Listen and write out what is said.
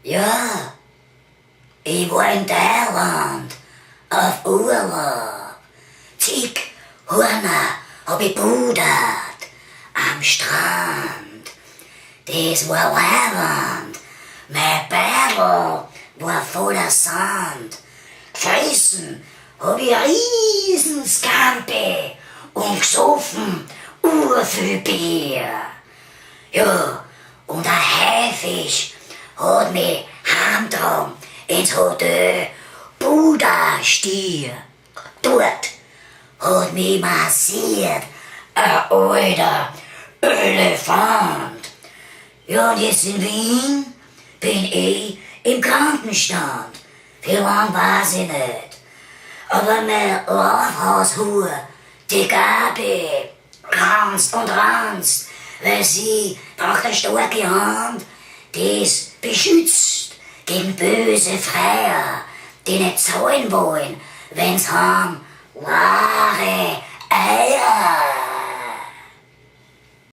Ja, ich war in Thailand auf Urlaub. Zig Hörner hab ich pudert am Strand. Das war leibend. Mein Beutel war voller Sand. Gefressen hab ich riesen Scampi und gesoffen urviel Bier. Ja, und ein Haifisch hat mich heimgetragen ins Hotel Buda-Stier. Dort hat mich massiert ein alter Elefant. Ja, und jetzt in Wien bin ich im Krankenstand. Wie lang weiß ich nicht. Aber mein Laufhaushuhr, die Gabi, ranzt und ranzt, weil sie braucht eine starke Hand, die es beschützt gegen böse Freier, die nicht zahlen wollen, wenn's haben wahre